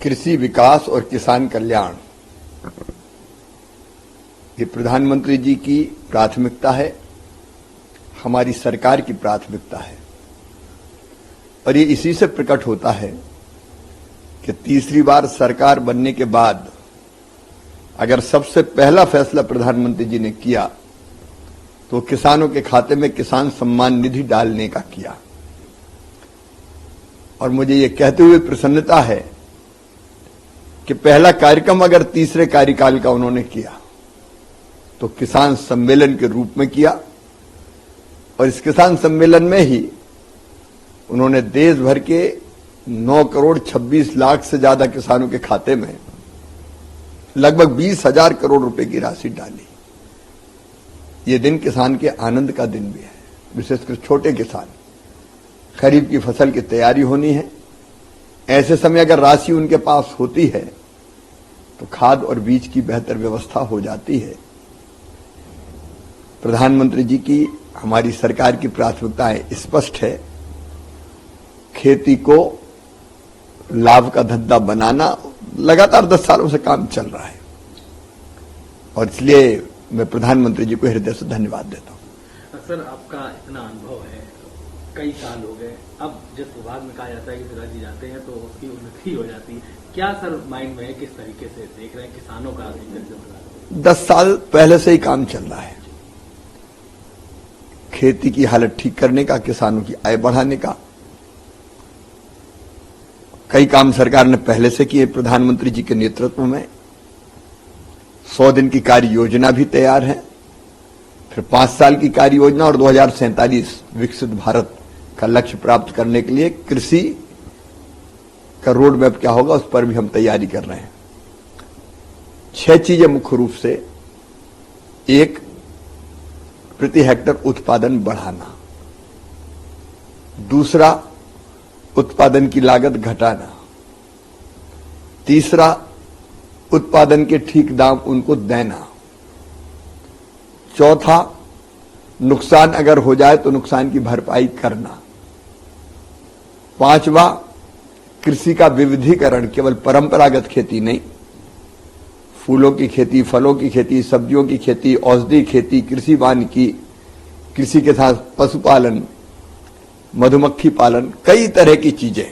कृषि विकास और किसान कल्याण ये प्रधानमंत्री जी की प्राथमिकता है, हमारी सरकार की प्राथमिकता है। और ये इसी से प्रकट होता है कि तीसरी बार सरकार बनने के बाद अगर सबसे पहला फैसला प्रधानमंत्री जी ने किया तो किसानों के खाते में किसान सम्मान निधि डालने का किया। और मुझे ये कहते हुए प्रसन्नता है कि पहला कार्यक्रम अगर तीसरे कार्यकाल का उन्होंने किया तो किसान सम्मेलन के रूप में किया। और इस किसान सम्मेलन में ही उन्होंने देश भर के 9 करोड़ 26 लाख से ज्यादा किसानों के खाते में लगभग 20,000 करोड़ रुपए की राशि डाली। ये दिन किसान के आनंद का दिन भी है, विशेषकर छोटे किसान। खरीफ की फसल की तैयारी होनी है, ऐसे समय अगर राशि उनके पास होती है तो खाद और बीज की बेहतर व्यवस्था हो जाती है। प्रधानमंत्री जी की, हमारी सरकार की प्राथमिकताएं स्पष्ट है। खेती को लाभ का धंधा बनाना लगातार 10 सालों से काम चल रहा है और इसलिए मैं प्रधानमंत्री जी को हृदय से धन्यवाद देता हूं। सर, आपका इतना अनुभव है, कई साल हो गए, अब जिस विभाग में कहा जाता है कि सदा जी जाते हैं तो उसकी उन्नति हो जाती है, क्या सर माइंड में है, किस तरीके से देख रहे हैं किसानों का? 10 साल पहले से ही काम चल रहा है, खेती की हालत ठीक करने का, किसानों की आय बढ़ाने का। कई काम सरकार ने पहले से किए प्रधानमंत्री जी के नेतृत्व में। 100 दिन की कार्य योजना भी तैयार है, फिर 5 साल की कार्य योजना और 2047 विकसित भारत का लक्ष्य प्राप्त करने के लिए कृषि का रोड मैप क्या होगा उस पर भी हम तैयारी कर रहे हैं। 6 चीजें मुख्य रूप से, एक, प्रति हेक्टर उत्पादन बढ़ाना, दूसरा, उत्पादन की लागत घटाना, तीसरा, उत्पादन के ठीक दाम उनको देना, चौथा, नुकसान अगर हो जाए तो नुकसान की भरपाई करना, पांचवा, कृषि का विविधीकरण, केवल परंपरागत खेती नहीं, फूलों की खेती, फलों की खेती, सब्जियों की खेती, औषधि खेती, कृषि वानिकी, कृषि के साथ पशुपालन, मधुमक्खी पालन, कई तरह की चीजें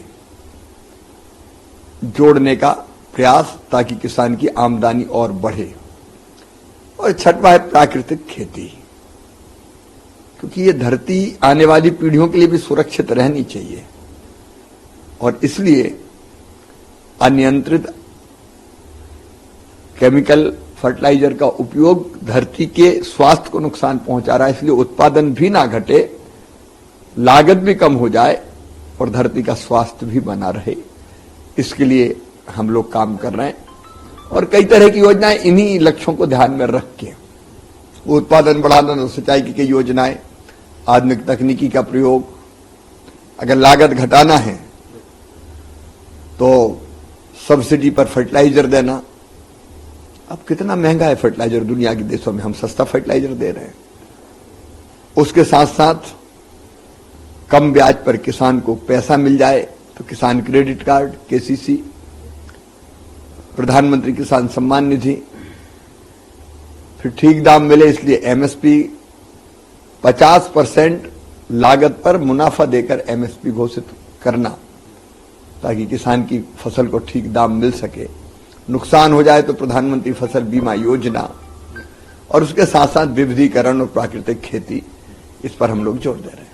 जोड़ने का प्रयास ताकि किसान की आमदनी और बढ़े। और छठवां है प्राकृतिक खेती, क्योंकि ये धरती आने वाली पीढ़ियों के लिए भी सुरक्षित रहनी चाहिए और इसलिए अनियंत्रित केमिकल फर्टिलाइजर का उपयोग धरती के स्वास्थ्य को नुकसान पहुंचा रहा है। इसलिए उत्पादन भी ना घटे, लागत भी कम हो जाए और धरती का स्वास्थ्य भी बना रहे, इसके लिए हम लोग काम कर रहे हैं। और कई तरह की योजनाएं इन्हीं लक्ष्यों को ध्यान में रख के, उत्पादन बढ़ाना, सिंचाई की कई योजनाएं, आधुनिक तकनीकी का प्रयोग, अगर लागत घटाना है तो सब्सिडी पर फर्टिलाइजर देना। अब कितना महंगा है फर्टिलाइजर दुनिया के देशों में, हम सस्ता फर्टिलाइजर दे रहे हैं। उसके साथ साथ कम ब्याज पर किसान को पैसा मिल जाए तो किसान क्रेडिट कार्ड, केसीसी, प्रधानमंत्री किसान सम्मान निधि, फिर ठीक दाम मिले इसलिए एमएसपी, 50% लागत पर मुनाफा देकर एमएसपी घोषित करना ताकि किसान की फसल को ठीक दाम मिल सके। नुकसान हो जाए तो प्रधानमंत्री फसल बीमा योजना, और उसके साथ साथ विविधीकरण और प्राकृतिक खेती, इस पर हम लोग जोर दे रहे हैं।